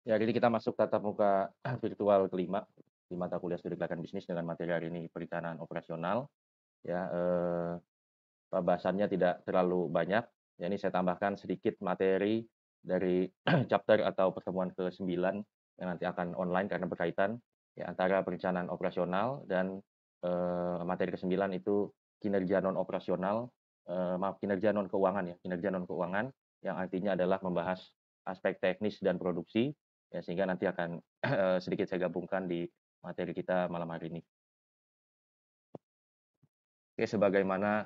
Ya, jadi kita masuk tatap muka virtual kelima di mata kuliah studi gerakan bisnis dengan materi hari ini perencanaan operasional. Ya, pembahasannya tidak terlalu banyak. Ya, ini saya tambahkan sedikit materi dari chapter atau pertemuan ke-9 yang nanti akan online karena berkaitan ya antara perencanaan operasional dan materi ke-9 itu kinerja non operasional, maaf kinerja non keuangan ya, kinerja non keuangan yang artinya adalah membahas aspek teknis dan produksi ya sehingga nanti akan sedikit saya gabungkan di materi kita malam hari ini. Oke, sebagaimana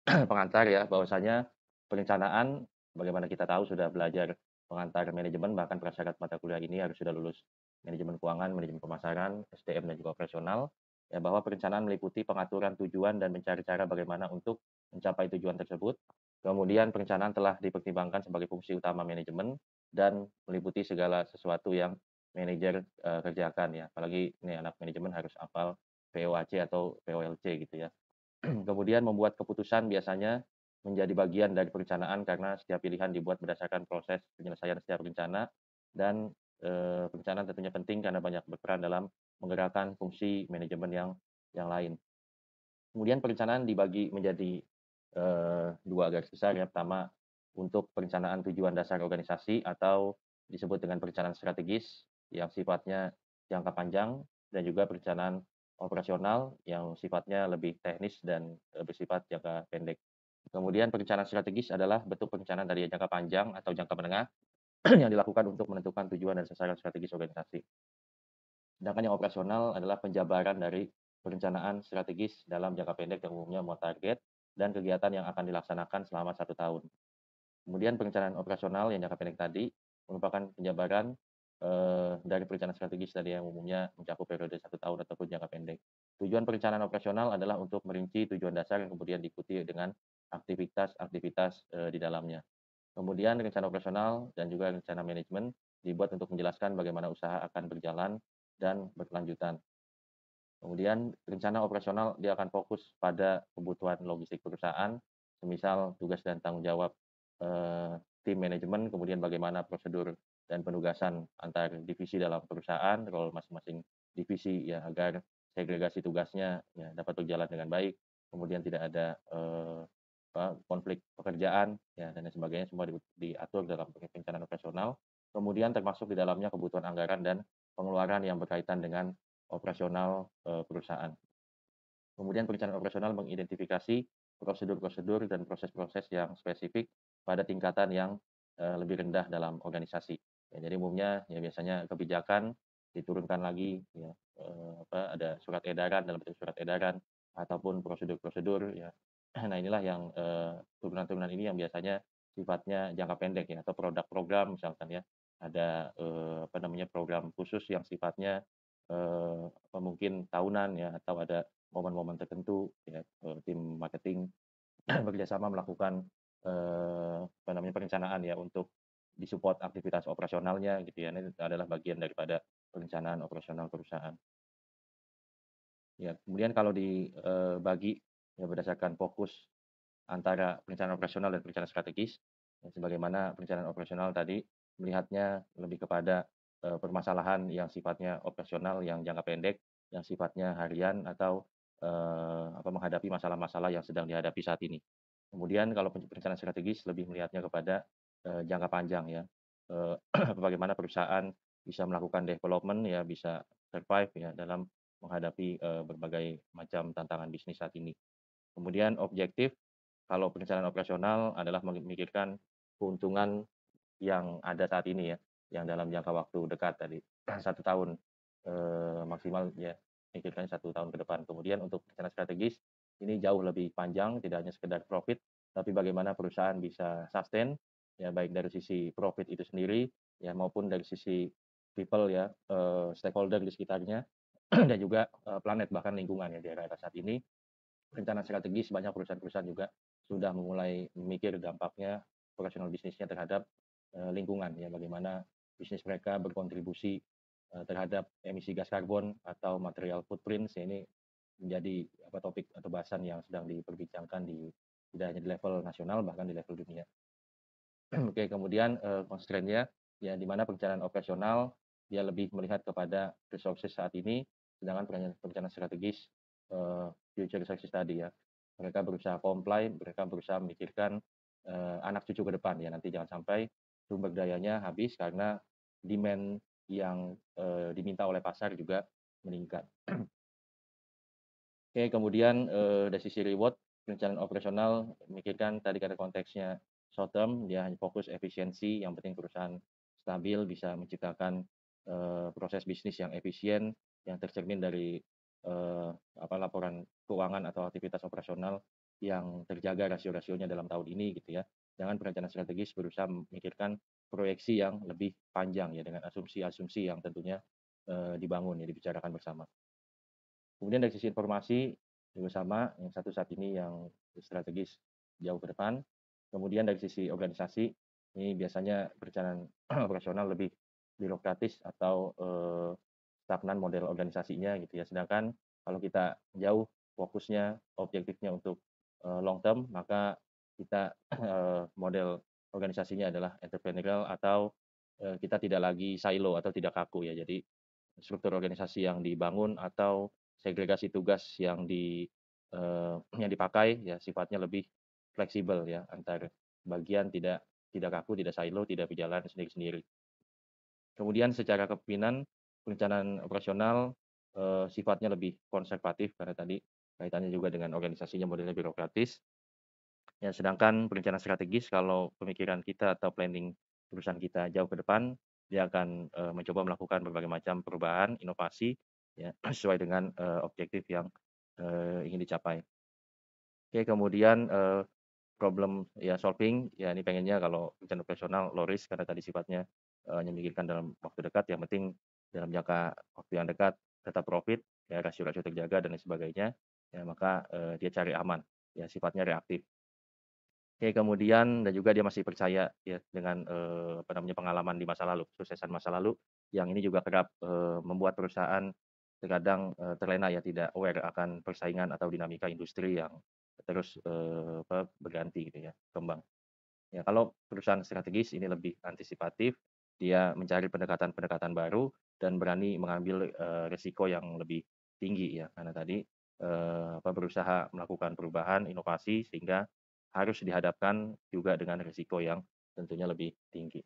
pengantar ya, bahwasanya perencanaan bagaimana kita tahu sudah belajar pengantar manajemen, bahkan prasyarat mata kuliah ini harus sudah lulus manajemen keuangan, manajemen pemasaran, SDM, dan juga operasional. Ya, bahwa perencanaan meliputi pengaturan tujuan dan mencari cara bagaimana untuk mencapai tujuan tersebut. Kemudian perencanaan telah dipertimbangkan sebagai fungsi utama manajemen dan meliputi segala sesuatu yang manajer kerjakan ya. Apalagi ini anak manajemen harus hafal POAC atau POLC gitu ya. Kemudian membuat keputusan biasanya menjadi bagian dari perencanaan karena setiap pilihan dibuat berdasarkan proses penyelesaian setiap rencana dan, perencanaan tentunya penting karena banyak berperan dalam menggerakkan fungsi manajemen yang lain. Kemudian perencanaan dibagi menjadi, 2 garis besar ya. Pertama, untuk perencanaan tujuan dasar organisasi atau disebut dengan perencanaan strategis yang sifatnya jangka panjang dan juga perencanaan operasional yang sifatnya lebih teknis dan, bersifat jangka pendek. Kemudian perencanaan strategis adalah bentuk perencanaan dari jangka panjang atau jangka menengah yang dilakukan untuk menentukan tujuan dan sasaran strategis organisasi. Sedangkan yang operasional adalah penjabaran dari perencanaan strategis dalam jangka pendek yang umumnya mau target dan kegiatan yang akan dilaksanakan selama 1 tahun. Kemudian perencanaan operasional yang jangka pendek tadi merupakan penjabaran, dari perencanaan strategis tadi yang umumnya mencakup periode 1 tahun ataupun jangka pendek. Tujuan perencanaan operasional adalah untuk merinci tujuan dasar yang kemudian diikuti dengan aktivitas-aktivitas, di dalamnya. Kemudian rencana operasional dan juga rencana manajemen dibuat untuk menjelaskan bagaimana usaha akan berjalan dan berkelanjutan. Kemudian rencana operasional dia akan fokus pada kebutuhan logistik perusahaan, semisal tugas dan tanggung jawab, tim manajemen, kemudian bagaimana prosedur dan penugasan antar divisi dalam perusahaan, role masing-masing divisi ya agar segregasi tugasnya ya dapat berjalan dengan baik, kemudian tidak ada, konflik pekerjaan ya dan lain sebagainya semua diatur dalam perencanaan operasional. Kemudian termasuk di dalamnya kebutuhan anggaran dan pengeluaran yang berkaitan dengan operasional, perusahaan. Kemudian perencanaan operasional mengidentifikasi prosedur-prosedur dan proses-proses yang spesifik pada tingkatan yang, lebih rendah dalam organisasi. Ya, jadi umumnya ya biasanya kebijakan diturunkan lagi ya, ada surat edaran dalam bentuk surat edaran ataupun prosedur-prosedur ya. Nah inilah yang, turunan-turunan ini yang biasanya sifatnya jangka pendek ya atau produk program misalkan ya. Ada, apa namanya, program khusus yang sifatnya, apa mungkin tahunan ya atau ada momen-momen tertentu ya, tim marketing bekerjasama melakukan, apa namanya, perencanaan ya untuk disupport aktivitas operasionalnya gitu ya. Ini adalah bagian daripada perencanaan operasional perusahaan. Ya, kemudian kalau dibagi ya berdasarkan fokus antara perencanaan operasional dan perencanaan strategis, ya sebagaimana perencanaan operasional tadi melihatnya lebih kepada, permasalahan yang sifatnya operasional yang jangka pendek, yang sifatnya harian atau, apa, menghadapi masalah-masalah yang sedang dihadapi saat ini. Kemudian kalau perencanaan strategis lebih melihatnya kepada, jangka panjang ya, eee, bagaimana perusahaan bisa melakukan development ya, bisa survive ya dalam menghadapi, berbagai macam tantangan bisnis saat ini. Kemudian objektif kalau perencanaan operasional adalah memikirkan keuntungan yang ada saat ini ya, yang dalam jangka waktu dekat tadi, 1 tahun, maksimal ya pikirkan 1 tahun ke depan. Kemudian untuk rencana strategis, ini jauh lebih panjang, tidak hanya sekedar profit, tapi bagaimana perusahaan bisa sustain, ya baik dari sisi profit itu sendiri, ya maupun dari sisi people ya, stakeholder di sekitarnya, dan juga, planet bahkan lingkungan ya di era-era saat ini. Rencana strategis banyak perusahaan-perusahaan juga sudah memulai memikir dampaknya operasional bisnisnya terhadap, lingkungan ya, bagaimana bisnis mereka berkontribusi, terhadap emisi gas karbon atau material footprint ya ini menjadi apa, topik atau bahasan yang sedang diperbincangkan tidak hanya di level nasional bahkan di level dunia. Oke kemudian, constraint-nya ya di mana perencanaan operasional dia lebih melihat kepada resources saat ini, sedangkan perencanaan strategis, future resources tadi ya. Mereka berusaha comply, mereka berusaha memikirkan, anak cucu ke depan ya, nanti jangan sampai sumber dayanya habis karena demand yang, diminta oleh pasar juga meningkat. Oke, kemudian, dari sisi reward, perencanaan operasional memikirkan tadi karena konteksnya short term, dia hanya fokus efisiensi, yang penting perusahaan stabil, bisa menciptakan, proses bisnis yang efisien, yang tercermin dari, laporan keuangan atau aktivitas operasional yang terjaga rasio-rasionya dalam tahun ini gitu ya. Jangan perencanaan strategis berusaha memikirkan proyeksi yang lebih panjang ya, dengan asumsi-asumsi yang tentunya, dibangun ya, dibicarakan bersama. Kemudian dari sisi informasi juga sama, yang satu saat ini yang strategis jauh ke depan. Kemudian dari sisi organisasi, ini biasanya perencanaan operasional lebih birokratis atau, stagnan model organisasinya gitu ya. Sedangkan kalau kita jauh fokusnya, objektifnya untuk, long term, maka kita, model organisasinya adalah entrepreneurial atau, kita tidak lagi silo atau tidak kaku ya. Jadi struktur organisasi yang dibangun atau segregasi tugas yang dipakai ya sifatnya lebih fleksibel ya, antar bagian tidak kaku, tidak silo, tidak berjalan sendiri-sendiri. Kemudian secara kepemimpinan, perencanaan operasional, sifatnya lebih konservatif karena tadi kaitannya juga dengan organisasinya modelnya birokratis. Ya, sedangkan perencanaan strategis kalau pemikiran kita atau planning perusahaan kita jauh ke depan, dia akan, mencoba melakukan berbagai macam perubahan, inovasi, ya, sesuai dengan, objektif yang, ingin dicapai. Oke, kemudian, problem ya solving, ya ini pengennya kalau perencanaan operasional low risk karena tadi sifatnya, hanya memikirkan dalam waktu dekat, yang penting dalam jangka waktu yang dekat tetap profit, ya rasio-rasio terjaga dan lain sebagainya, ya maka, dia cari aman, ya sifatnya reaktif. Oke, kemudian dan juga dia masih percaya ya dengan, pengalaman di masa lalu, kesuksesan masa lalu, yang ini juga kerap, membuat perusahaan terkadang, terlena ya, tidak aware akan persaingan atau dinamika industri yang terus, berganti gitu ya, berkembang. Ya kalau perusahaan strategis ini lebih antisipatif, dia mencari pendekatan-pendekatan baru dan berani mengambil, resiko yang lebih tinggi ya, karena tadi, berusaha melakukan perubahan, inovasi sehingga harus dihadapkan juga dengan risiko yang tentunya lebih tinggi.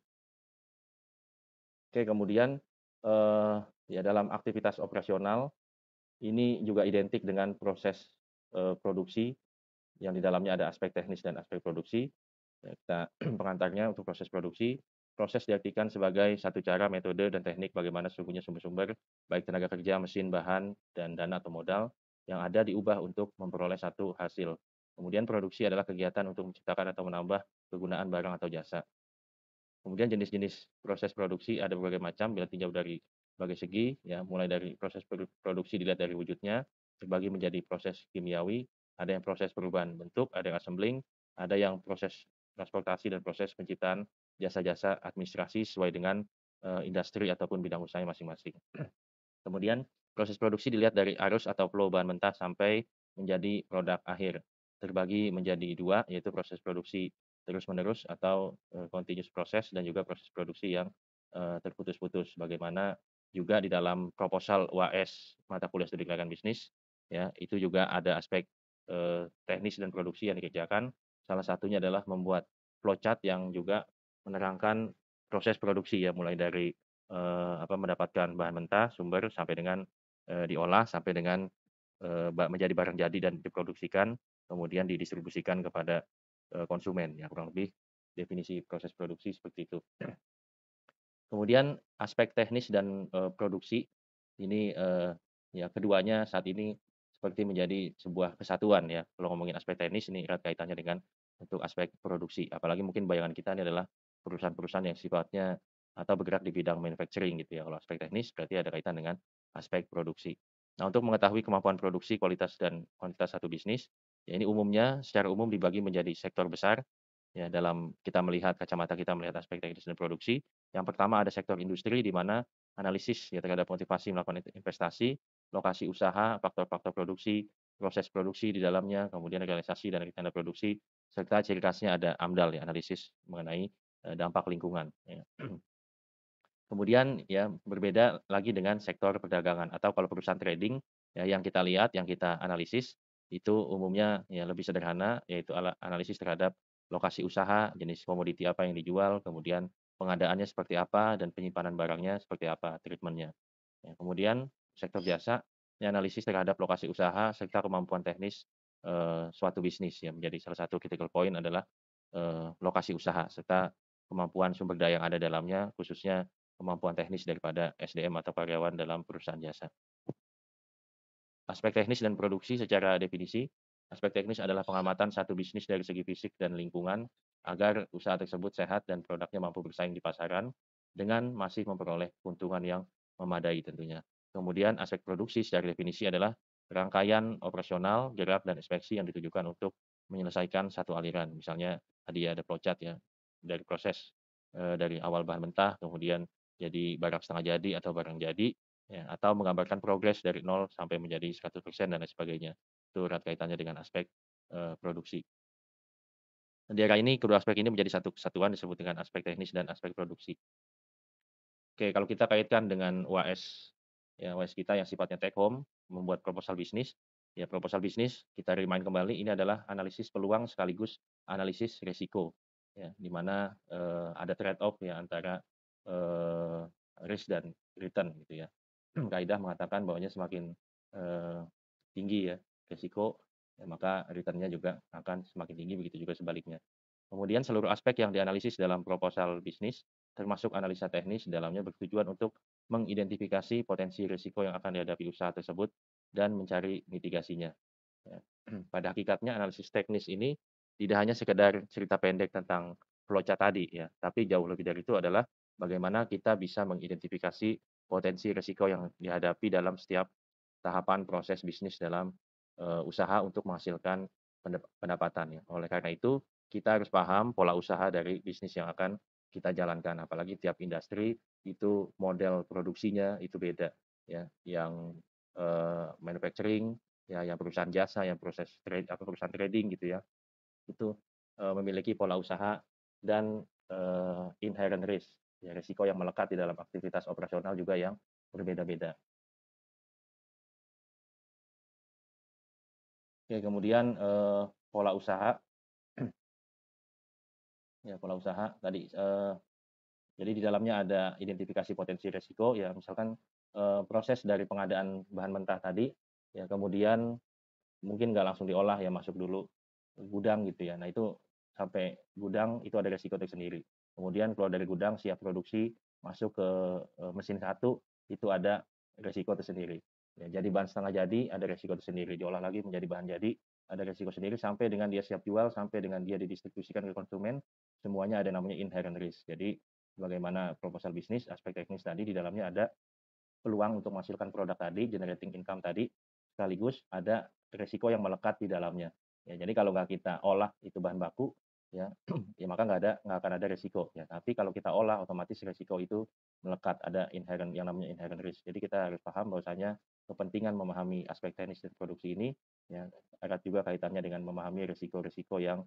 Oke, kemudian, eee, ya dalam aktivitas operasional ini juga identik dengan proses, produksi yang di dalamnya ada aspek teknis dan aspek produksi. Ya kita pengantarnya untuk proses produksi, proses diartikan sebagai satu cara, metode, dan teknik bagaimana sesungguhnya sumber-sumber, baik tenaga kerja, mesin, bahan, dan dana atau modal yang ada diubah untuk memperoleh satu hasil. Kemudian produksi adalah kegiatan untuk menciptakan atau menambah kegunaan barang atau jasa. Kemudian jenis-jenis proses produksi ada berbagai macam bila tinjau dari berbagai segi, ya mulai dari proses produksi dilihat dari wujudnya, terbagi menjadi proses kimiawi, ada yang proses perubahan bentuk, ada yang assembling, ada yang proses transportasi dan proses penciptaan jasa-jasa administrasi sesuai dengan, industri ataupun bidang usahanya masing-masing. Kemudian proses produksi dilihat dari arus atau flow bahan mentah sampai menjadi produk akhir. Terbagi menjadi 2 yaitu proses produksi terus-menerus atau, continuous proses dan juga proses produksi yang, terputus-putus. Bagaimana juga di dalam proposal UAS mata kuliah studi keuangan bisnis, ya, itu juga ada aspek, teknis dan produksi yang dikerjakan. Salah satunya adalah membuat flowchart yang juga menerangkan proses produksi ya, mulai dari mendapatkan bahan mentah, sumber, sampai dengan, diolah, sampai dengan, menjadi barang jadi dan diproduksikan, kemudian didistribusikan kepada, konsumen, ya kurang lebih definisi proses produksi seperti itu. Kemudian aspek teknis dan, produksi ini, ya keduanya saat ini seperti menjadi sebuah kesatuan ya. Kalau ngomongin aspek teknis ini erat kaitannya dengan untuk aspek produksi. Apalagi mungkin bayangan kita ini adalah perusahaan-perusahaan yang sifatnya atau bergerak di bidang manufacturing gitu ya. Kalau aspek teknis berarti ada kaitan dengan aspek produksi. Nah, untuk mengetahui kemampuan produksi, kualitas dan kuantitas satu bisnis, ya ini umumnya secara umum dibagi menjadi sektor besar, ya dalam kita melihat kacamata kita melihat aspek teknis dan produksi. Yang pertama ada sektor industri di mana analisis ya terhadap motivasi melakukan investasi, lokasi usaha, faktor-faktor produksi, proses produksi di dalamnya, kemudian realisasi dan rencana produksi, serta ciri khasnya ada AMDAL ya, analisis mengenai, dampak lingkungan ya. Kemudian ya berbeda lagi dengan sektor perdagangan atau kalau perusahaan trading ya yang kita lihat, yang kita analisis itu umumnya ya lebih sederhana yaitu analisis terhadap lokasi usaha, jenis komoditi apa yang dijual, kemudian pengadaannya seperti apa dan penyimpanan barangnya seperti apa treatment-nya. Ya, kemudian sektor jasa ya analisis terhadap lokasi usaha serta kemampuan teknis, suatu bisnis ya menjadi salah satu critical point adalah, lokasi usaha serta kemampuan sumber daya yang ada dalamnya khususnya kemampuan teknis daripada SDM atau karyawan dalam perusahaan jasa. Aspek teknis dan produksi secara definisi, aspek teknis adalah pengamatan satu bisnis dari segi fisik dan lingkungan agar usaha tersebut sehat dan produknya mampu bersaing di pasaran dengan masih memperoleh keuntungan yang memadai tentunya. Kemudian aspek produksi secara definisi adalah rangkaian operasional, gerak, dan inspeksi yang ditujukan untuk menyelesaikan satu aliran. Misalnya tadi ada flowchart ya, dari proses dari awal bahan mentah, kemudian jadi barang setengah jadi atau barang jadi, ya, atau menggambarkan progres dari nol sampai menjadi 100% dan lain sebagainya. Itu erat kaitannya dengan aspek, produksi. Di era ini kedua aspek ini menjadi satu kesatuan disebut dengan aspek teknis dan aspek produksi. Oke, kalau kita kaitkan dengan UAS, ya UAS kita yang sifatnya take home, membuat proposal bisnis, ya proposal bisnis kita remind kembali ini adalah analisis peluang sekaligus analisis risiko, ya di mana, ada trade off ya antara, eee, risk dan return gitu ya. Kaidah mengatakan bahwanya semakin, eee, tinggi ya risiko, ya maka return-nya juga akan semakin tinggi, begitu juga sebaliknya. Kemudian seluruh aspek yang dianalisis dalam proposal bisnis, termasuk analisa teknis di dalamnya bertujuan untuk mengidentifikasi potensi risiko yang akan dihadapi usaha tersebut dan mencari mitigasinya. Ya. Pada hakikatnya analisis teknis ini tidak hanya sekedar cerita pendek tentang flowchart tadi ya, tapi jauh lebih dari itu adalah bagaimana kita bisa mengidentifikasi potensi risiko yang dihadapi dalam setiap tahapan proses bisnis dalam, usaha untuk menghasilkan pendapatan ya. Oleh karena itu, kita harus paham pola usaha dari bisnis yang akan kita jalankan, apalagi tiap industri itu model produksinya itu beda ya, yang, manufacturing, ya yang perusahaan jasa, yang perusahaan trading gitu ya, itu, memiliki pola usaha dan, inherent risk, ya risiko yang melekat di dalam aktivitas operasional juga yang berbeda-beda. Oke, kemudian, pola usaha, ya pola usaha tadi, jadi di dalamnya ada identifikasi potensi risiko ya misalkan, proses dari pengadaan bahan mentah tadi, ya kemudian mungkin nggak langsung diolah ya masuk dulu gudang gitu ya. Nah itu sampai gudang itu ada resiko tersendiri. Kemudian keluar dari gudang siap produksi, masuk ke, mesin satu itu ada resiko tersendiri. Ya jadi bahan setengah jadi ada resiko tersendiri, diolah lagi menjadi bahan jadi, ada resiko sendiri sampai dengan dia siap jual, sampai dengan dia didistribusikan ke konsumen, semuanya ada namanya inherent risk. Jadi bagaimana proposal bisnis, aspek teknis tadi di dalamnya ada peluang untuk menghasilkan produk tadi, generating income tadi, sekaligus ada resiko yang melekat di dalamnya. Ya, jadi kalau nggak kita olah itu bahan baku, ya, ya maka nggak akan ada resiko. Ya, tapi kalau kita olah, otomatis resiko itu melekat, ada inherent yang namanya inherent risk. Jadi kita harus paham bahwasanya kepentingan memahami aspek teknis dan produksi ini, ya, erat juga kaitannya dengan memahami resiko-resiko yang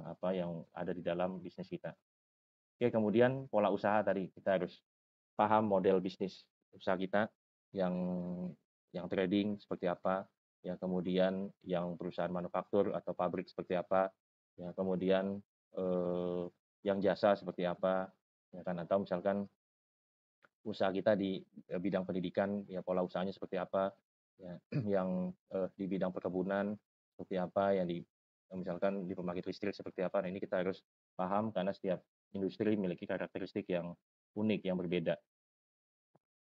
apa yang ada di dalam bisnis kita. Oke, kemudian pola usaha tadi kita harus paham model bisnis usaha kita yang trading seperti apa, ya kemudian yang perusahaan manufaktur atau pabrik seperti apa, ya kemudian, eee, yang jasa seperti apa, ya kan, atau misalkan usaha kita di, bidang pendidikan, ya pola usahanya seperti apa, ya yang, di bidang perkebunan seperti apa, yang di misalkan di pembangkit listrik seperti apa. Nah ini kita harus paham karena setiap industri memiliki karakteristik yang unik, yang berbeda.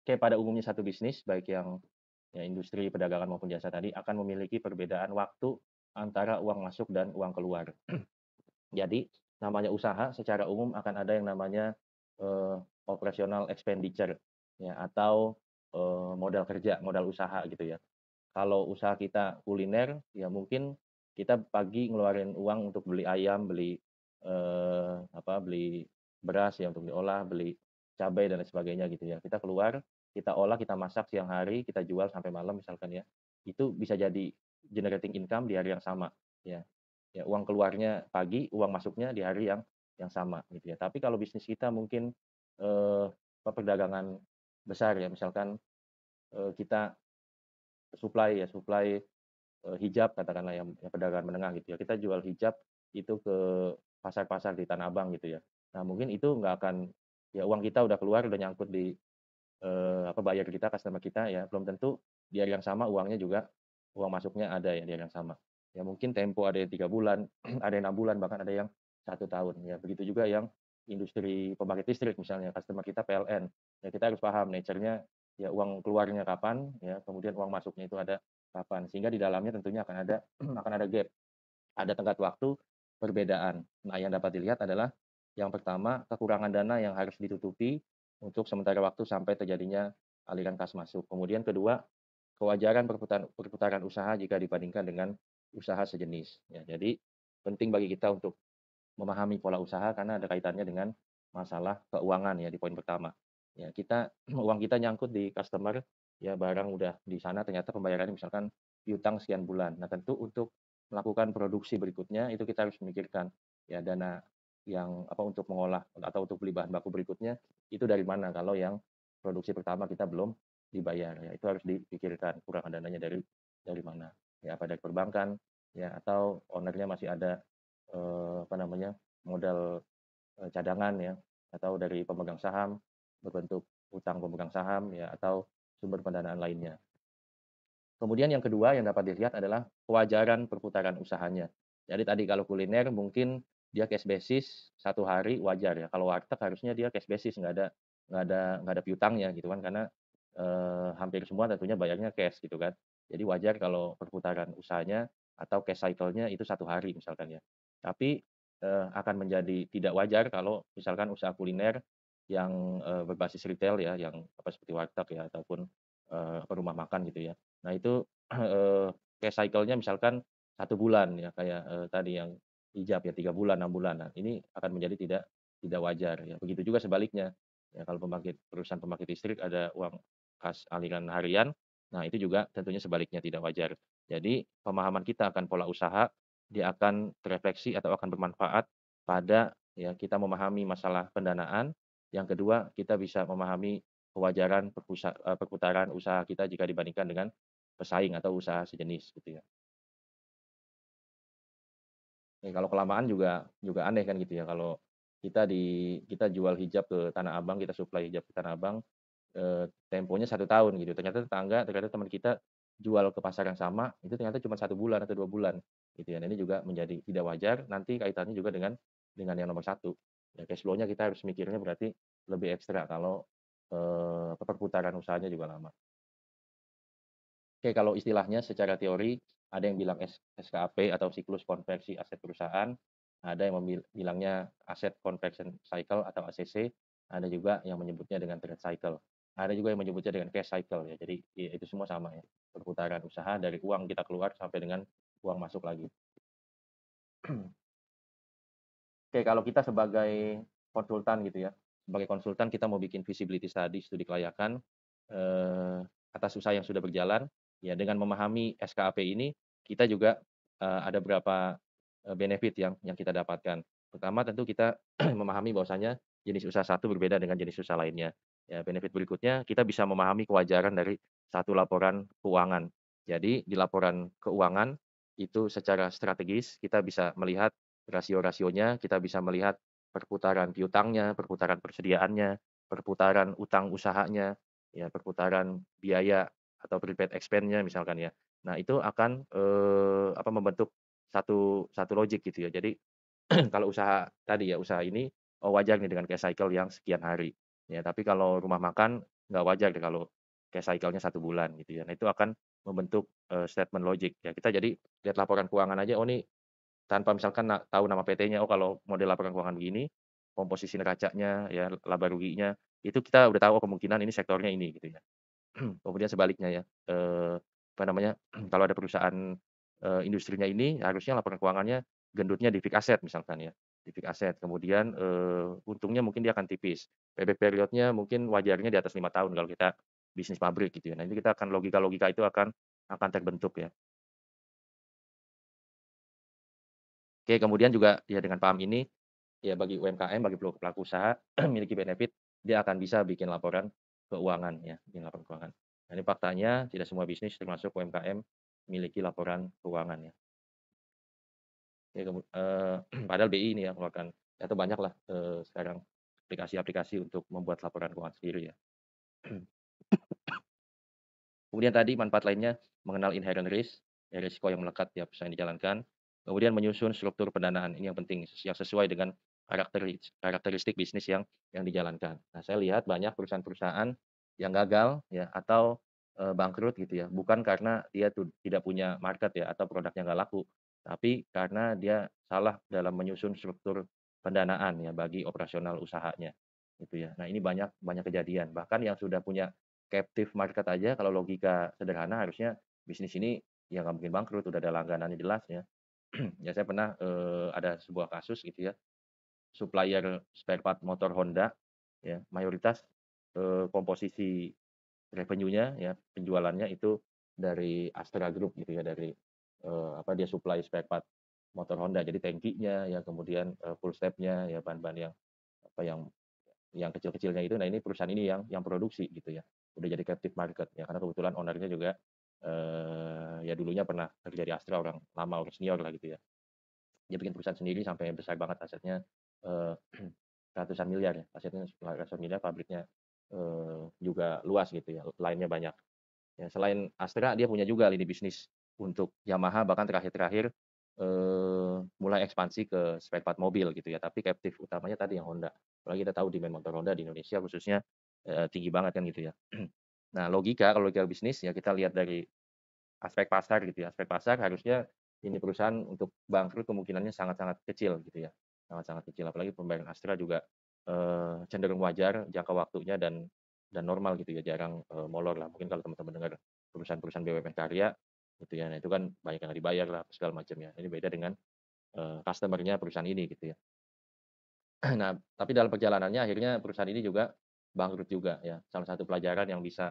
Oke, pada umumnya satu bisnis, baik yang ya industri perdagangan maupun jasa tadi, akan memiliki perbedaan waktu antara uang masuk dan uang keluar. Jadi, namanya usaha secara umum akan ada yang namanya, operational expenditure, ya atau, modal kerja, modal usaha gitu ya. Kalau usaha kita kuliner, ya mungkin kita pagi ngeluarin uang untuk beli ayam, beli, beli beras ya untuk diolah, beli cabai dan lain sebagainya gitu ya. Kita keluar, kita olah, kita masak siang hari, kita jual sampai malam misalkan ya. Itu bisa jadi generating income di hari yang sama, ya. Ya uang keluarnya pagi, uang masuknya di hari yang sama gitu ya. Tapi kalau bisnis kita mungkin, eee perdagangan besar ya, misalkan, kita supply, hijab katakanlah yang perdagangan menengah gitu ya, kita jual hijab itu ke pasar-pasar di Tanah Abang gitu ya. Nah mungkin itu nggak akan ya uang kita udah keluar, udah nyangkut di, buyer kita, customer kita ya, belum tentu di hari yang sama uangnya juga uang masuknya ada ya di hari yang sama. Ya mungkin tempo ada yang 3 bulan, ada yang 6 bulan, bahkan ada yang 1 tahun ya. Begitu juga yang industri pembangkit listrik misalnya, customer kita PLN, ya kita harus paham nature-nya ya uang keluarnya kapan ya, kemudian uang masuknya itu ada kapan. Sehingga di dalamnya tentunya akan ada akan ada gap, ada tenggat waktu perbedaan. Nah yang dapat dilihat adalah yang pertama kekurangan dana yang harus ditutupi untuk sementara waktu sampai terjadinya aliran kas masuk. Kemudian kedua, kewajaran perputaran usaha jika dibandingkan dengan usaha sejenis. Ya, jadi penting bagi kita untuk memahami pola usaha karena ada kaitannya dengan masalah keuangan ya di poin pertama. Ya, kita uang kita nyangkut di customer, ya barang udah di sana ternyata pembayarannya misalkan piutang sekian bulan. Nah, tentu untuk melakukan produksi berikutnya itu kita harus memikirkan ya dana yang untuk mengolah atau untuk beli bahan baku berikutnya itu dari mana kalau yang produksi pertama kita belum dibayar ya. Itu harus dipikirkan kurangan dananya dari mana. Ya apa dari perbankan ya atau ownernya masih ada modal, cadangan ya, atau dari pemegang saham, berbentuk utang pemegang saham ya, atau sumber pendanaan lainnya. Kemudian yang kedua yang dapat dilihat adalah kewajaran perputaran usahanya. Jadi tadi kalau kuliner mungkin dia cash basis 1 hari wajar ya, kalau warteg harusnya dia cash basis, nggak ada piutangnya gitu kan, karena, hampir semua tentunya bayarnya cash gitu kan. Jadi wajar kalau perputaran usahanya atau cash cycle-nya itu 1 hari misalkan ya. Tapi, akan menjadi tidak wajar kalau misalkan usaha kuliner yang, berbasis retail ya, yang seperti warteg ya ataupun, rumah makan gitu ya. Nah itu, cash cycle-nya misalkan 1 bulan ya kayak, tadi yang hijab ya 3 bulan, 6 bulan. Nah ini akan menjadi tidak wajar ya. Begitu juga sebaliknya, ya kalau perusahaan pembangkit listrik ada uang kas aliran harian, nah itu juga tentunya sebaliknya tidak wajar. Jadi pemahaman kita akan pola usaha, dia akan terefleksi atau akan bermanfaat pada ya kita memahami masalah pendanaan, yang kedua kita bisa memahami kewajaran perputaran usaha kita jika dibandingkan dengan pesaing atau usaha sejenis gitu ya. Ya kalau kelamaan juga aneh kan gitu ya kalau kita jual hijab ke Tanah Abang, kita supply hijab ke Tanah Abang, temponya 1 tahun gitu, ternyata teman kita jual ke pasar yang sama, itu ternyata cuma 1 bulan atau 2 bulan gitu ya. Nah ini juga menjadi tidak wajar, nanti kaitannya juga dengan yang nomor satu, ya cash flow-nya kita harus mikirnya berarti lebih ekstra kalau, perputaran usahanya juga lama. Oke, kalau istilahnya secara teori ada yang bilang SKAP atau siklus konversi aset perusahaan, ada yang bilangnya Asset Conversion Cycle atau ACC, ada juga yang menyebutnya dengan Trade Cycle. Ada juga yang menyebutnya dengan Cash Cycle ya. Jadi ya itu semua sama ya. Perputaran usaha dari uang kita keluar sampai dengan uang masuk lagi. Oke, kalau kita sebagai konsultan gitu ya, sebagai konsultan kita mau bikin feasibility study, studi kelayakan, atas usaha yang sudah berjalan, ya dengan memahami SKAP ini, kita juga, ada beberapa, benefit yang kita dapatkan. Pertama tentu kita memahami bahwasanya jenis usaha satu berbeda dengan jenis usaha lainnya. Ya benefit berikutnya, kita bisa memahami kewajaran dari satu laporan keuangan. Jadi di laporan keuangan, itu secara strategis kita bisa melihat rasio-rasionya, kita bisa melihat perputaran piutangnya, perputaran persediaannya, perputaran utang usahanya, ya perputaran biaya atau prepaid expense-nya misalkan ya. Nah itu akan, membentuk satu satu logic gitu ya. Jadi kalau usaha tadi ya, usaha ini, oh wajar nih dengan cash cycle yang sekian hari. Ya tapi kalau rumah makan nggak wajar deh kalau cash cycle-nya 1 bulan gitu ya. Nah itu akan membentuk, statement logic ya. Kita jadi lihat laporan keuangan aja, oh nih tanpa misalkan tahu nama PT-nya, oh kalau model laporan keuangan begini, komposisi neracanya ya, laba ruginya, itu kita udah tahu, oh kemungkinan ini sektornya ini gitu ya. Kemudian sebaliknya ya, kalau ada perusahaan, industrinya ini harusnya laporan keuangannya gendutnya di fixed asset misalkan ya, di fixed asset kemudian, untungnya mungkin dia akan tipis, payback period-nya mungkin wajarnya di atas 5 tahun kalau kita bisnis pabrik gitu ya. Nah ini kita akan logika-logika itu akan terbentuk ya. Oke kemudian juga ya dengan paham ini, ya bagi UMKM, bagi pelaku usaha memiliki benefit dia akan bisa bikin laporan keuangan ya, bikin laporan keuangan. Nah, ini faktanya tidak semua bisnis termasuk UMKM memiliki laporan keuangan ya. Ya padahal BI ini ya mengeluarkan atau banyaklah, sekarang aplikasi-aplikasi untuk membuat laporan keuangan sendiri ya. Kemudian tadi manfaat lainnya mengenal inherent risk, ya risiko yang melekat tiap usaha yang dijalankan. Kemudian menyusun struktur pendanaan, ini yang penting, yang sesuai dengan karakteristik bisnis yang dijalankan. Nah, saya lihat banyak perusahaan-perusahaan yang gagal ya atau, bangkrut gitu ya, bukan karena dia tidak punya market ya atau produknya nggak laku, tapi karena dia salah dalam menyusun struktur pendanaan ya bagi operasional usahanya, gitu ya. Nah, ini banyak banyak kejadian, bahkan yang sudah punya captive market aja kalau logika sederhana harusnya bisnis ini ya nggak mungkin bangkrut, udah ada langganannya jelas ya. Ya saya pernah, ada sebuah kasus gitu ya, supplier spare part motor Honda ya, mayoritas, komposisi revenue-nya ya, penjualannya itu dari Astra Group gitu ya, dari, dia supply spare part motor Honda. Jadi tangkinya ya, kemudian, full step-nya ya, bahan-bahan yang apa, yang kecil-kecilnya itu, nah ini perusahaan ini yang produksi gitu ya, udah jadi captive market ya, karena kebetulan owner-nya juga, ya dulunya pernah kerja di Astra, orang lama, orang senior lah gitu ya. Dia bikin perusahaan sendiri sampai besar banget asetnya, eee, ratusan miliar ya, asetnya ratusan miliar, pabriknya, juga luas gitu ya, lainnya banyak. Ya selain Astra dia punya juga lini bisnis untuk Yamaha, bahkan terakhir-terakhir, mulai ekspansi ke spare part mobil gitu ya, tapi captive utamanya tadi yang Honda. Apalagi kita tahu demand motor Honda di Indonesia khususnya, tinggi banget kan gitu ya. Nah kalau logika bisnis ya kita lihat dari aspek pasar gitu ya, aspek pasar harusnya ini perusahaan untuk bangkrut kemungkinannya sangat-sangat kecil gitu ya, sangat-sangat kecil. Apalagi pembayaran Astra juga, cenderung wajar jangka waktunya dan normal gitu ya, jarang, molor lah. Mungkin kalau teman-teman dengar perusahaan-perusahaan BUMN karya gitu ya, nah itu kan banyak yang nggak dibayar lah segala macam ya. Ini beda dengan, customer-nya perusahaan ini gitu ya. Nah, tapi dalam perjalanannya akhirnya perusahaan ini juga bangkrut juga ya. Salah satu pelajaran yang bisa,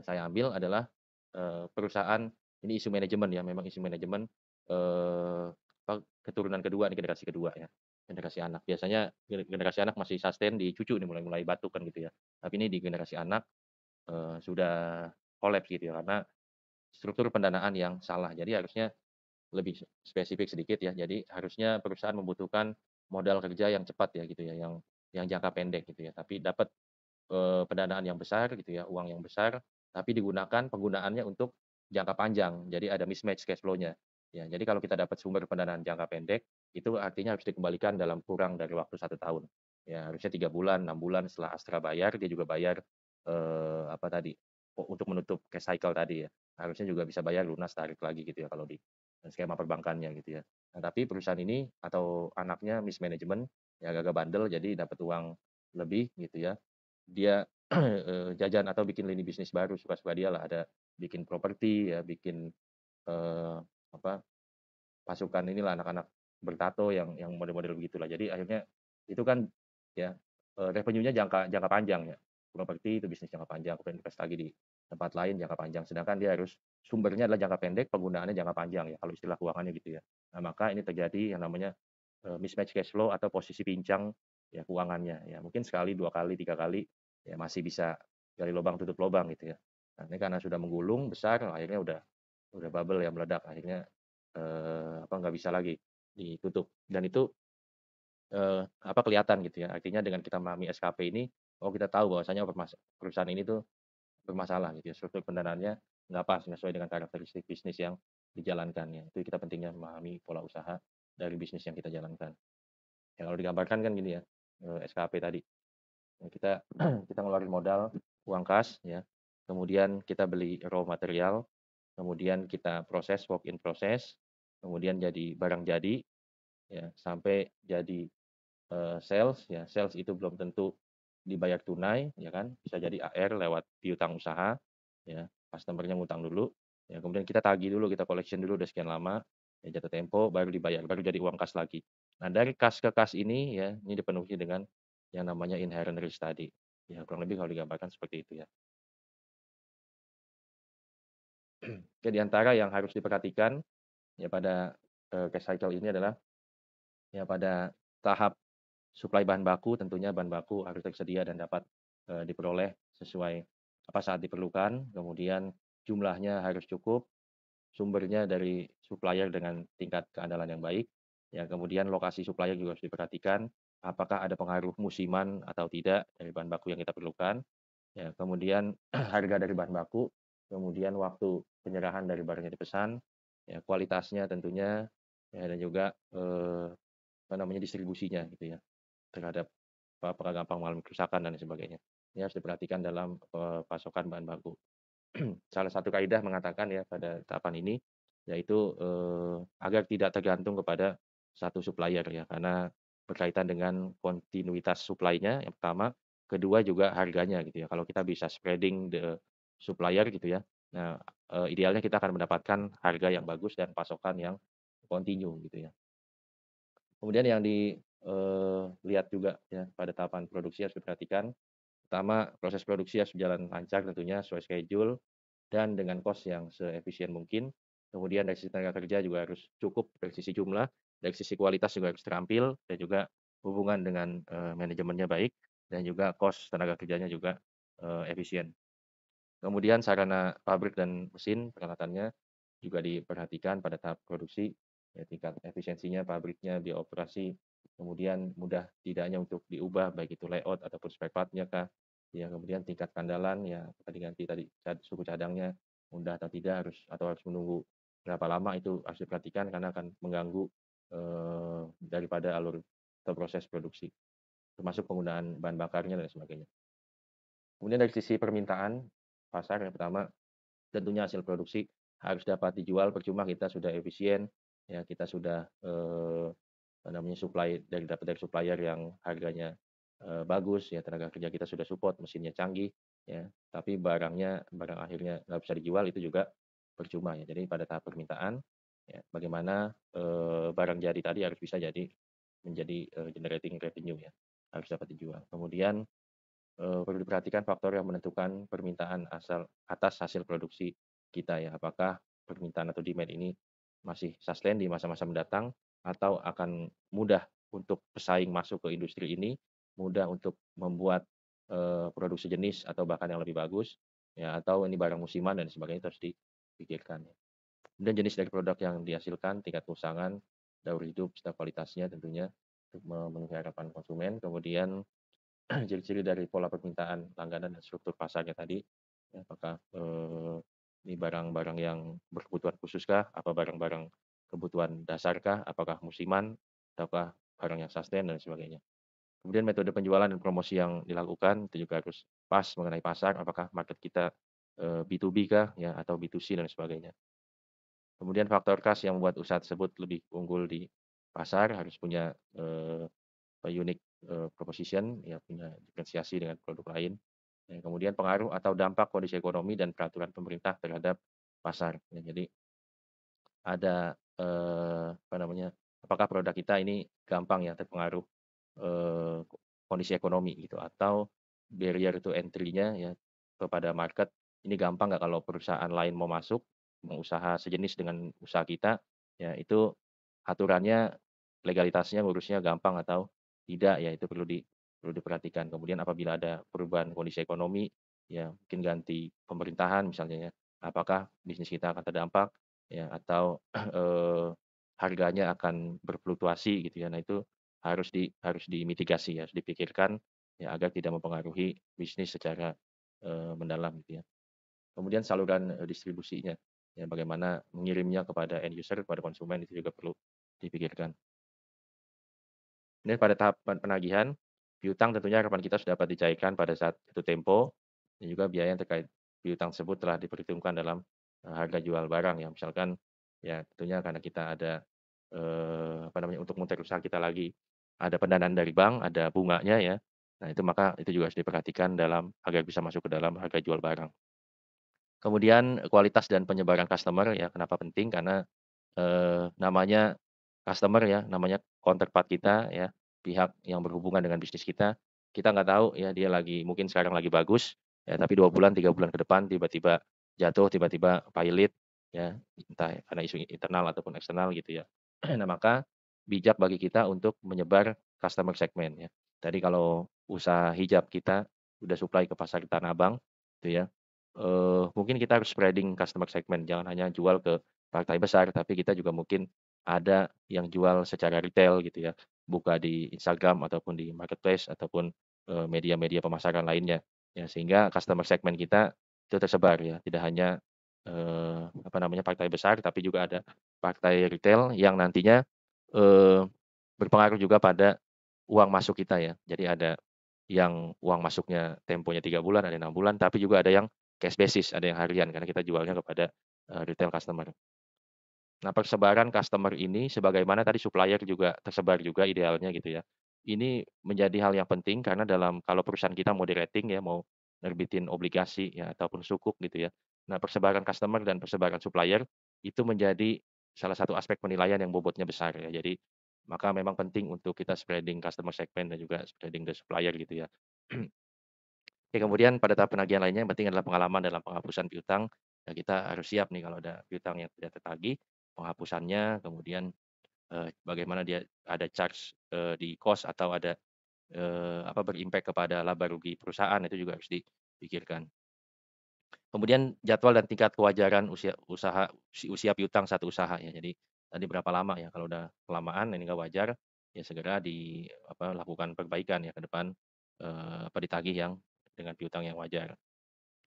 saya ambil adalah, perusahaan ini isu manajemen ya, memang isu manajemen, eee, keturunan kedua nih, generasi kedua ya, generasi anak. Biasanya generasi anak masih sustain di cucu nih, mulai-mulai batuk kan gitu ya. Tapi ini di generasi anak, sudah kolaps gitu ya, karena struktur pendanaan yang salah. Jadi harusnya lebih spesifik sedikit ya. Jadi harusnya perusahaan membutuhkan modal kerja yang cepat ya gitu ya, yang jangka pendek gitu ya. Tapi dapat, pendanaan yang besar gitu ya, uang yang besar, tapi penggunaannya untuk jangka panjang. Jadi ada mismatch cash flow-nya. Ya, jadi kalau kita dapat sumber pendanaan jangka pendek, itu artinya harus dikembalikan dalam kurang dari waktu 1 tahun. Ya, harusnya 3 bulan, 6 bulan setelah Astra bayar, dia juga bayar, apa tadi, untuk menutup cash cycle tadi ya. Harusnya juga bisa bayar lunas tarik lagi gitu ya kalau di skema perbankannya gitu ya. Nah, tapi perusahaan ini atau anaknya mismanagement, ya agak bandel jadi dapat uang lebih gitu ya. Dia, jajan atau bikin lini bisnis baru suka-suka dia lah, ada bikin properti ya, bikin, eee, apa, pasukan inilah anak-anak bertato yang model-model begitulah. Jadi akhirnya itu kan ya, revenue-nya jangka jangka panjang ya. Properti itu bisnis jangka panjang, kemudian invest lagi di tempat lain jangka panjang. Sedangkan dia harus sumbernya adalah jangka pendek, penggunaannya jangka panjang ya, kalau istilah keuangannya gitu ya. Nah, maka ini terjadi yang namanya, mismatch cash flow atau posisi pincang ya keuangannya ya. Mungkin sekali, 2 kali, 3 kali ya masih bisa gali lubang tutup lubang gitu ya. Nah, ini karena sudah menggulung besar akhirnya udah bubble ya, meledak akhirnya, nggak bisa lagi ditutup dan itu, kelihatan gitu ya. Artinya dengan kita memahami SKP ini, oh kita tahu bahwasanya perusahaan ini tuh bermasalah gitu ya, struktur pendanaannya nggak pas, nggak sesuai dengan karakteristik bisnis yang dijalankannya. Itu kita pentingnya memahami pola usaha dari bisnis yang kita jalankan. Ya kalau digambarkan kan gini ya, SKP tadi, kita kita ngeluarin modal, uang kas ya, kemudian kita beli raw material, kemudian kita proses, work in process, kemudian jadi barang jadi, ya, sampai jadi, sales ya, sales itu belum tentu dibayar tunai ya kan, bisa jadi AR lewat piutang usaha, ya, customer-nya ngutang dulu, ya kemudian kita tagih dulu, kita collection dulu udah sekian lama, ya jatuh tempo baru dibayar, baru jadi uang kas lagi. Nah dari kas ke kas ini ya, ini dipenuhi dengan yang namanya inherent risk tadi. Ya kurang lebih kalau digambarkan seperti itu ya. Oke, di antara yang harus diperhatikan ya pada, cash cycle ini adalah ya pada tahap suplai bahan baku tentunya bahan baku harus tersedia dan dapat diperoleh sesuai saat diperlukan, kemudian jumlahnya harus cukup, sumbernya dari supplier dengan tingkat keandalan yang baik, ya kemudian lokasi supplier juga harus diperhatikan, apakah ada pengaruh musiman atau tidak dari bahan baku yang kita perlukan, ya kemudian harga dari bahan baku, kemudian waktu penyerahan dari barang yang dipesan, ya kualitasnya tentunya, ya dan juga, distribusinya gitu ya, terhadap apakah gampang mengalami kerusakan dan lain sebagainya. Ini harus diperhatikan dalam, pasokan bahan baku. Salah satu kaidah mengatakan ya pada tahapan ini, yaitu, agar tidak tergantung kepada satu supplier ya, karena berkaitan dengan kontinuitas supply-nya yang pertama, kedua juga harganya gitu ya. Kalau kita bisa spreading the supplier gitu ya, nah, idealnya kita akan mendapatkan harga yang bagus dan pasokan yang kontinu gitu ya. Kemudian yang lihat juga ya pada tahapan produksi harus diperhatikan, pertama proses produksi harus berjalan lancar tentunya sesuai schedule dan dengan cost yang seefisien mungkin. Kemudian dari sisi tenaga kerja juga harus cukup dari sisi jumlah, dari sisi kualitas juga harus terampil, dan juga hubungan dengan, manajemennya baik, dan juga cost tenaga kerjanya juga, efisien. Kemudian sarana pabrik dan mesin peralatannya juga diperhatikan pada tahap produksi, ya tingkat efisiensinya pabriknya, biaya operasi, kemudian mudah tidaknya untuk diubah baik itu layout ataupun spare part-nya kah, ya kemudian tingkat kandalan ya tadi ganti tadi suku cadangnya mudah atau tidak harus menunggu berapa lama itu harus diperhatikan karena akan mengganggu, daripada alur atau proses produksi, termasuk penggunaan bahan bakarnya dan sebagainya. Kemudian dari sisi permintaan pasar yang pertama, tentunya hasil produksi harus dapat dijual, percuma kita sudah efisien, ya kita sudah, dapat dari supplier yang harganya, bagus, ya tenaga kerja kita sudah support, mesinnya canggih, ya, tapi barang akhirnya nggak bisa dijual itu juga percuma ya. Jadi pada tahap permintaan, ya bagaimana, barang jadi tadi harus bisa menjadi, generating revenue ya, harus dapat dijual. Kemudian perlu diperhatikan faktor yang menentukan permintaan atas hasil produksi kita ya. Apakah permintaan atau demand ini masih sustain di masa-masa mendatang atau akan mudah untuk pesaing masuk ke industri ini, mudah untuk membuat, produk sejenis atau bahkan yang lebih bagus, ya atau ini barang musiman dan sebagainya itu harus dipikirkan ya. Kemudian jenis dari produk yang dihasilkan, tingkat keusangan, daur hidup, serta kualitasnya tentunya untuk memenuhi harapan konsumen. Kemudian ciri-ciri dari pola permintaan langganan dan struktur pasarnya tadi, ya apakah, ini barang-barang yang berkebutuhan khususkah, apa barang-barang kebutuhan dasarkah, apakah musiman, ataukah barang yang sustain dan sebagainya. Kemudian metode penjualan dan promosi yang dilakukan itu juga harus pas mengenai pasar, apakah market kita, B2B kah ya atau B2C dan sebagainya. Kemudian faktor khas yang membuat usaha tersebut lebih unggul di pasar harus punya, unique, proposition, ya punya diferensiasi dengan produk lain. Dan kemudian pengaruh atau dampak kondisi ekonomi dan peraturan pemerintah terhadap pasar. Ya jadi ada, apakah produk kita ini gampang ya terpengaruh, eee, kondisi ekonomi gitu atau barrier to entry-nya ya kepada market ini gampang nggak kalau perusahaan lain mau usaha sejenis dengan usaha kita, ya itu aturannya, legalitasnya, ngurusnya gampang atau tidak, ya itu perlu diperhatikan. Kemudian apabila ada perubahan kondisi ekonomi, ya mungkin ganti pemerintahan misalnya ya, apakah bisnis kita akan terdampak, ya atau, harganya akan berfluktuasi gitu ya. Nah itu harus dimitigasi ya, harus dipikirkan ya agar tidak mempengaruhi bisnis secara, mendalam gitu ya. Kemudian saluran, distribusinya, ya bagaimana mengirimnya kepada end user, kepada konsumen itu juga perlu dipikirkan. Kemudian pada tahap penagihan, piutang tentunya harapan kita sudah dapat dicairkan pada saat jatuh tempo, dan juga biaya yang terkait piutang tersebut telah diperhitungkan dalam, harga jual barang ya. Misalkan, ya tentunya karena kita ada, untuk muter usaha kita lagi, ada pendanaan dari bank, ada bunganya ya. Nah itu maka itu juga harus diperhatikan agar bisa masuk ke dalam harga jual barang. Kemudian kualitas dan penyebaran customer ya kenapa penting karena, namanya customer ya, namanya counterpart kita ya, pihak yang berhubungan dengan bisnis kita nggak tahu ya dia mungkin sekarang lagi bagus, ya tapi 2 bulan, 3 bulan ke depan tiba-tiba jatuh, tiba-tiba pilot ya, entah karena isu internal ataupun eksternal gitu ya. Nah maka bijak bagi kita untuk menyebar customer segment ya. Tadi kalau usaha hijab kita udah supply ke pasar Tanah Abang, gitu ya. Mungkin kita harus spreading customer segment, jangan hanya jual ke partai besar, tapi kita juga mungkin ada yang jual secara retail gitu ya, buka di Instagram ataupun di marketplace ataupun, media-media pemasaran lainnya, ya sehingga customer segment kita itu tersebar ya, tidak hanya, apa namanya, partai besar, tapi juga ada partai retail yang nantinya, eee, berpengaruh juga pada uang masuk kita ya. Jadi ada yang uang masuknya temponya 3 bulan, ada yang 6 bulan, tapi juga ada yang cash basis, ada yang harian karena kita jualnya kepada, retail customer. Nah, persebaran customer ini sebagaimana tadi supplier juga tersebar juga idealnya gitu ya. Ini menjadi hal yang penting karena kalau perusahaan kita mau di-rating ya, mau nerbitin obligasi ya ataupun sukuk gitu ya. Nah, persebaran customer dan persebaran supplier itu menjadi salah satu aspek penilaian yang bobotnya besar ya. Jadi, maka memang penting untuk kita spreading customer segment dan juga spreading the supplier gitu ya. Oke, kemudian pada tahap penagihan lainnya yang penting adalah pengalaman dalam penghapusan piutang. Ya kita harus siap nih kalau ada piutang yang tidak tertagih, penghapusannya, kemudian, bagaimana dia ada charge, di cost atau ada, berimpact kepada laba rugi perusahaan itu juga harus dipikirkan. Kemudian jadwal dan tingkat kewajaran usia piutang satu usaha ya. Jadi tadi berapa lama ya, kalau udah kelamaan ini nggak wajar, ya segera lakukan perbaikan ya ke depan, ditagih yang dengan piutang yang wajar.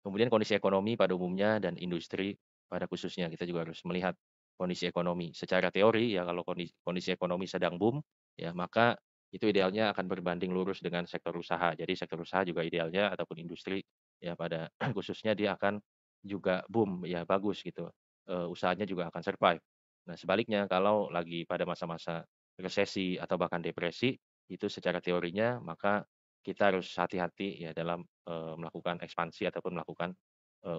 Kemudian kondisi ekonomi pada umumnya dan industri pada khususnya, kita juga harus melihat kondisi ekonomi. Secara teori ya kalau kondisi ekonomi sedang boom, ya maka itu idealnya akan berbanding lurus dengan sektor usaha. Jadi sektor usaha juga idealnya ataupun industri ya pada khususnya dia akan juga boom, ya bagus gitu, usahanya juga akan survive. Nah sebaliknya kalau lagi pada masa-masa resesi atau bahkan depresi, itu secara teorinya maka kita harus hati-hati ya dalam, melakukan ekspansi ataupun melakukan,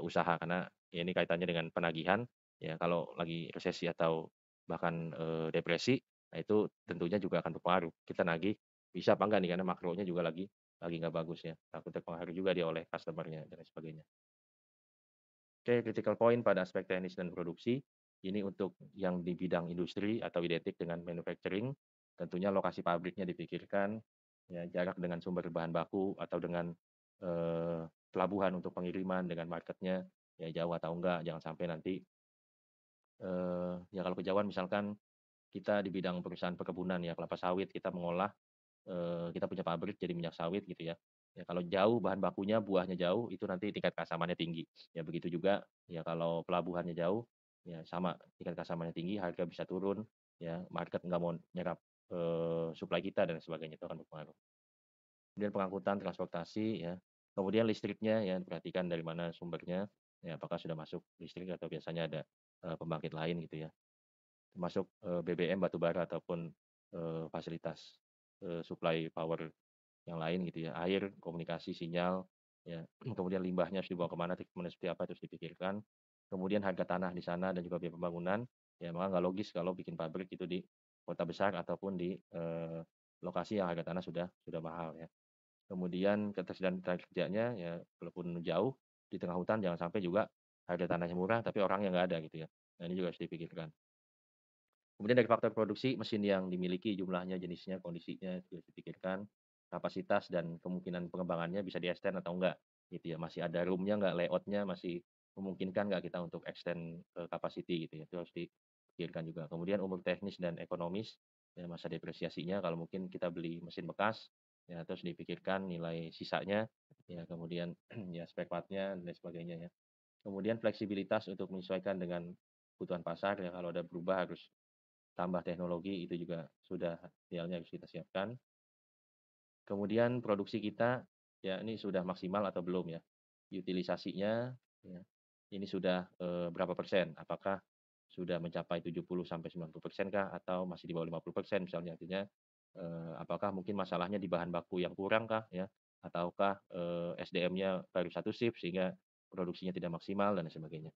usaha karena ya ini kaitannya dengan penagihan, ya kalau lagi resesi atau bahkan, depresi, nah itu tentunya juga akan berpengaruh. Kita nagih bisa apa enggak nih karena makronya juga lagi nggak bagus ya, takut terpengaruh juga dia oleh customer-nya dan lain sebagainya. Oke, critical point pada aspek teknis dan produksi, ini untuk yang di bidang industri atau identik dengan manufacturing, tentunya lokasi pabriknya dipikirkan, ya jarak dengan sumber bahan baku atau dengan, pelabuhan untuk pengiriman dengan marketnya, ya jauh atau enggak, jangan sampai nanti, ya kalau kejauhan misalkan kita di bidang perusahaan perkebunan ya, kelapa sawit kita mengolah, kita punya pabrik jadi minyak sawit gitu ya. Ya kalau jauh bahan bakunya, buahnya jauh, itu nanti tingkat keasamannya tinggi. Ya begitu juga ya kalau pelabuhannya jauh, ya sama tingkat keasamannya tinggi, harga bisa turun, ya market nggak mau nyerap, suplai kita dan sebagainya, itu akan berpengaruh. Kemudian pengangkutan, transportasi ya, kemudian listriknya ya perhatikan dari mana sumbernya, ya apakah sudah masuk listrik atau biasanya ada, pembangkit lain gitu ya. Termasuk, BBM, batu bara ataupun, fasilitas, suplai power yang lain gitu ya, air, komunikasi, sinyal, ya, kemudian limbahnya harus dibawa kemana, treatment seperti apa terus dipikirkan. Kemudian harga tanah di sana dan juga biaya pembangunan, ya maka nggak logis kalau bikin pabrik itu di kota besar ataupun di, lokasi yang harga tanah sudah mahal ya. Kemudian ketersediaan tenaga kerjanya ya walaupun jauh, di tengah hutan jangan sampai juga harga tanahnya murah tapi orangnya nggak ada gitu ya. Nah ini juga harus dipikirkan. Kemudian dari faktor produksi, mesin yang dimiliki, jumlahnya, jenisnya, kondisinya itu harus dipikirkan, kapasitas dan kemungkinan pengembangannya bisa di-extend atau enggak, gitu ya. Masih ada room-nya nggak, layout-nya masih memungkinkan nggak kita untuk extend, capacity gitu ya, itu harus dipikirkan juga. Kemudian umur teknis dan ekonomis, ya masa depresiasinya kalau mungkin kita beli mesin bekas, ya terus dipikirkan nilai sisanya, ya kemudian ya spare part-nya dan lain sebagainya ya. Kemudian fleksibilitas untuk menyesuaikan dengan kebutuhan pasar ya, kalau ada berubah harus tambah teknologi itu juga sudah idealnya harus kita siapkan. Kemudian produksi kita, ya ini sudah maksimal atau belum ya? Utilisasinya, ya, ini sudah, berapa persen? Apakah sudah mencapai 70 sampai 90% kah? Atau masih di bawah 50% misalnya? Artinya, apakah mungkin masalahnya di bahan baku yang kurang kah ya? Ataukah, SDM-nya baru satu shift sehingga produksinya tidak maksimal dan lain sebagainya.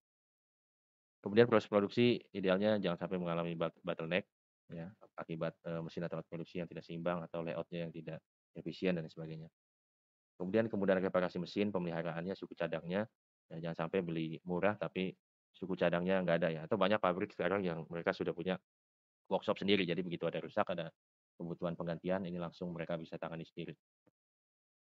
Kemudian proses produksi idealnya jangan sampai mengalami bottleneck ya, akibat, mesin atau alat produksi yang tidak seimbang atau layout-nya yang tidak efisien dan lain sebagainya. Kemudian kemudahan reparasi mesin, pemeliharaannya, suku cadangnya, ya jangan sampai beli murah tapi suku cadangnya nggak ada ya, atau banyak pabrik sekarang yang mereka sudah punya workshop sendiri, jadi begitu ada rusak, ada kebutuhan penggantian, ini langsung mereka bisa tangani sendiri.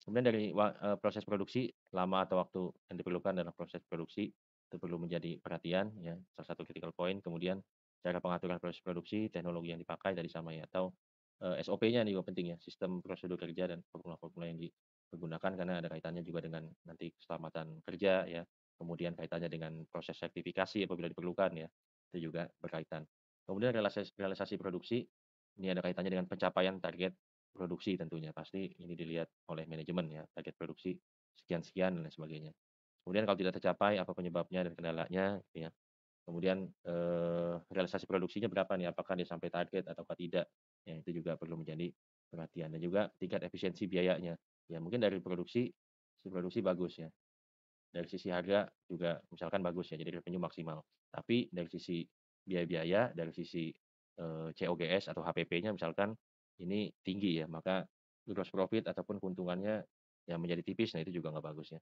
Kemudian dari proses produksi, lama atau waktu yang diperlukan dalam proses produksi, itu perlu menjadi perhatian ya, salah satu critical point. Kemudian cara pengaturan proses produksi, teknologi yang dipakai tadi sama ya, atau, SOP-nya juga penting ya, sistem prosedur kerja dan formula-formula yang dipergunakan karena ada kaitannya juga dengan nanti keselamatan kerja ya, kemudian kaitannya dengan proses sertifikasi apabila diperlukan ya, itu juga berkaitan. Kemudian realisasi produksi, ini ada kaitannya dengan pencapaian target produksi tentunya, pasti ini dilihat oleh manajemen ya, target produksi sekian-sekian dan lain sebagainya. Kemudian kalau tidak tercapai, apa penyebabnya dan kendalanya gitu ya. Kemudian, realisasi produksinya berapa nih, apakah dia sampai target ataukah tidak, ya itu juga perlu menjadi perhatian. Dan juga tingkat efisiensi biayanya, ya mungkin dari produksi, si produksi bagus ya, dari sisi harga juga misalkan bagus ya, jadi revenue maksimal. Tapi dari sisi biaya-biaya, dari sisi, COGS atau HPP-nya misalkan ini tinggi ya, maka gross profit ataupun keuntungannya ya menjadi tipis, nah itu juga nggak bagus ya.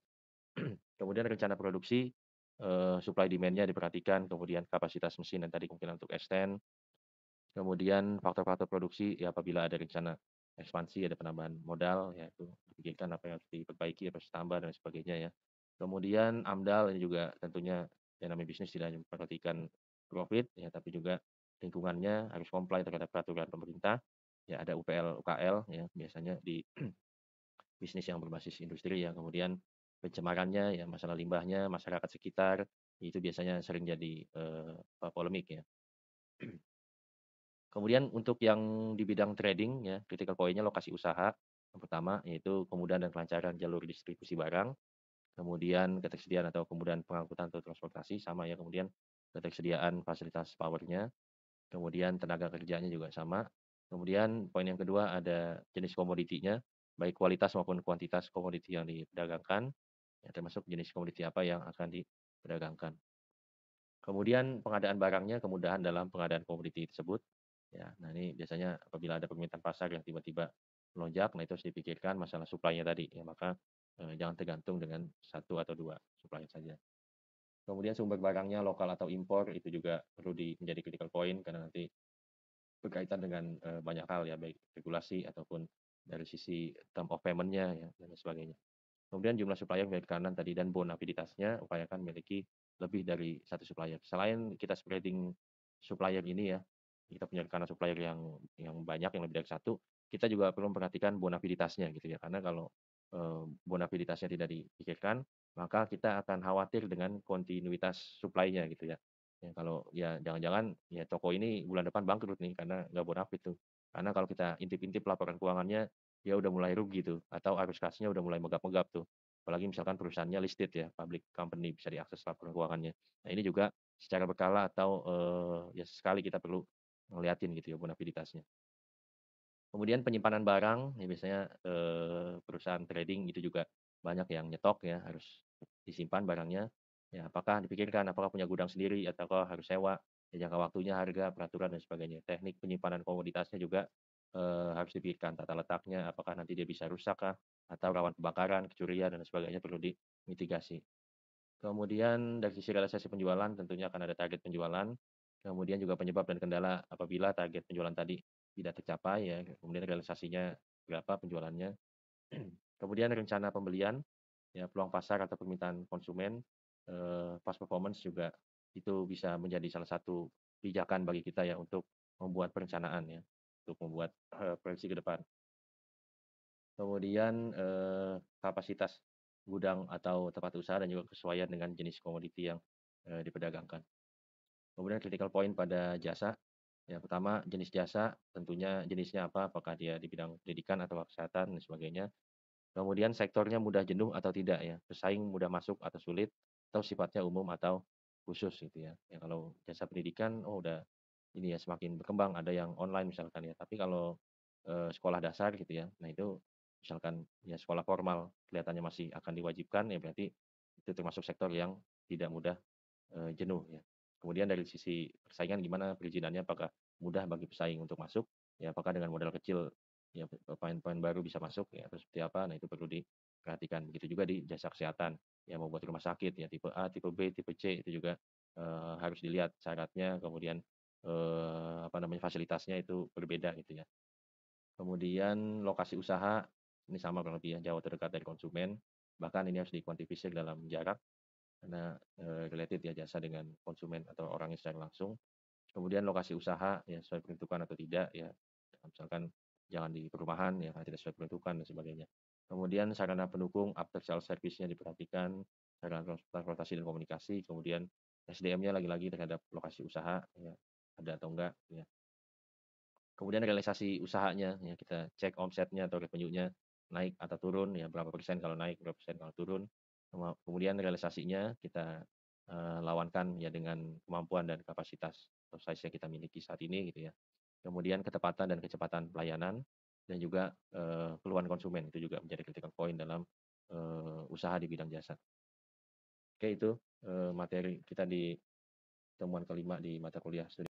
Kemudian rencana produksi, supply demand-nya diperhatikan, kemudian kapasitas mesin yang tadi kemungkinan untuk extend, kemudian faktor-faktor produksi ya apabila ada rencana ekspansi, ada penambahan modal, ya itu dipikirkan apa yang harus diperbaiki, apa yang harus ditambah dan sebagainya ya. Kemudian AMDAL ini juga tentunya yang namanya bisnis tidak hanya memperhatikan profit ya, tapi juga lingkungannya harus comply terhadap peraturan pemerintah. Ya ada UPL, UKL ya biasanya di bisnis yang berbasis industri ya. Kemudian pencemarannya ya, masalah limbahnya, masyarakat sekitar, itu biasanya sering jadi, polemik ya. Kemudian untuk yang di bidang trading ya, critical point-nya lokasi usaha, yang pertama yaitu kemudahan dan kelancaran jalur distribusi barang, kemudian ketersediaan atau kemudahan pengangkutan atau transportasi sama ya, kemudian ketersediaan fasilitas powernya, kemudian tenaga kerjanya juga sama. Kemudian poin yang kedua ada jenis komoditinya, baik kualitas maupun kuantitas komoditi yang diperdagangkan, ya termasuk jenis komoditi apa yang akan diperdagangkan. Kemudian pengadaan barangnya, kemudahan dalam pengadaan komoditi tersebut. Ya, nah ini biasanya apabila ada permintaan pasar yang tiba-tiba melonjak, nah itu harus dipikirkan masalah supply-nya tadi ya, maka, jangan tergantung dengan satu atau 2 supplier saja. Kemudian sumber barangnya lokal atau impor itu juga perlu menjadi critical point karena nanti berkaitan dengan, banyak hal ya, baik regulasi ataupun dari sisi term of payment-nya ya dan lain sebagainya. Kemudian jumlah supplier dari kanan tadi dan bonafiditasnya upayakan memiliki lebih dari satu supplier. Selain kita spreading supplier ini ya, kita punya rekanan supplier yang banyak, yang lebih dari satu, kita juga perlu memperhatikan bonafiditasnya gitu ya. Karena kalau, bonafiditasnya tidak dipikirkan, maka kita akan khawatir dengan kontinuitas supply-nya gitu ya. Ya kalau ya jangan-jangan ya toko ini bulan depan bangkrut nih karena nggak bonafit tuh. Karena kalau kita intip-intip laporan keuangannya, ya udah mulai rugi tuh, atau arus kasnya udah mulai megap-megap tuh. Apalagi misalkan perusahaannya listed ya, public company, bisa diakses laporan keuangannya. Nah ini juga secara berkala atau, ya sesekali kita perlu ngeliatin gitu ya bonafiditasnya. Kemudian penyimpanan barang, ya biasanya, perusahaan trading itu juga banyak yang nyetok ya, harus disimpan barangnya. Ya apakah dipikirkan, apakah punya gudang sendiri ataukah harus sewa, ya jangka waktunya, harga, peraturan dan sebagainya. Teknik penyimpanan komoditasnya juga, harus dipikirkan, tata letaknya, apakah nanti dia bisa rusak kah, atau rawan kebakaran, kecurian dan sebagainya perlu dimitigasi. Kemudian dari sisi realisasi penjualan tentunya akan ada target penjualan, kemudian juga penyebab dan kendala apabila target penjualan tadi tidak tercapai ya, kemudian realisasinya berapa penjualannya. Kemudian rencana pembelian, ya peluang pasar atau permintaan konsumen, past performance juga itu bisa menjadi salah satu pijakan bagi kita ya untuk membuat perencanaan ya, untuk membuat, proyeksi ke depan. Kemudian, kapasitas gudang atau tempat usaha dan juga kesesuaian dengan jenis komoditi yang, diperdagangkan. Kemudian critical point pada jasa, yang pertama jenis jasa, tentunya jenisnya apa, apakah dia di bidang pendidikan atau kesehatan dan sebagainya. Kemudian sektornya mudah jenuh atau tidak ya, pesaing mudah masuk atau sulit, atau sifatnya umum atau khusus gitu ya. Ya kalau jasa pendidikan, oh udah ini ya semakin berkembang, ada yang online misalkan ya. Tapi kalau, sekolah dasar gitu ya, nah itu misalkan ya sekolah formal kelihatannya masih akan diwajibkan, ya berarti itu termasuk sektor yang tidak mudah, jenuh ya. Kemudian dari sisi persaingan gimana perizinannya, apakah mudah bagi pesaing untuk masuk, ya apakah dengan modal kecil, ya pemain-pemain baru bisa masuk ya atau seperti apa, nah itu perlu diperhatikan. Begitu juga di jasa kesehatan, ya mau buat rumah sakit ya tipe A, tipe B, tipe C itu juga, harus dilihat syaratnya, kemudian, apa namanya, fasilitasnya itu berbeda gitu ya. Kemudian lokasi usaha, Ini sama kurang lebih ya, jauh terdekat dari konsumen, bahkan ini harus dikuantifikasi dalam jarak karena, related ya jasa dengan konsumen atau orangnya secara langsung. Kemudian lokasi usaha ya sesuai peruntukan atau tidak ya, misalkan jangan di perumahan ya karena tidak sesuai peruntukan dan sebagainya. Kemudian sarana pendukung after sales service-nya diperhatikan, sarana transportasi dan komunikasi, kemudian SDM-nya lagi-lagi terhadap lokasi usaha ya, ada atau enggak ya. Kemudian realisasi usahanya ya, kita cek omsetnya atau revenue-nya naik atau turun ya, berapa persen kalau naik, berapa persen kalau turun. Kemudian realisasinya kita, lawankan ya dengan kemampuan dan kapasitas atau size yang kita miliki saat ini gitu ya. Kemudian ketepatan dan kecepatan pelayanan dan juga, keluhan konsumen itu juga menjadi critical point dalam, usaha di bidang jasa. Oke itu, materi kita di temuan kelima di mata kuliah studi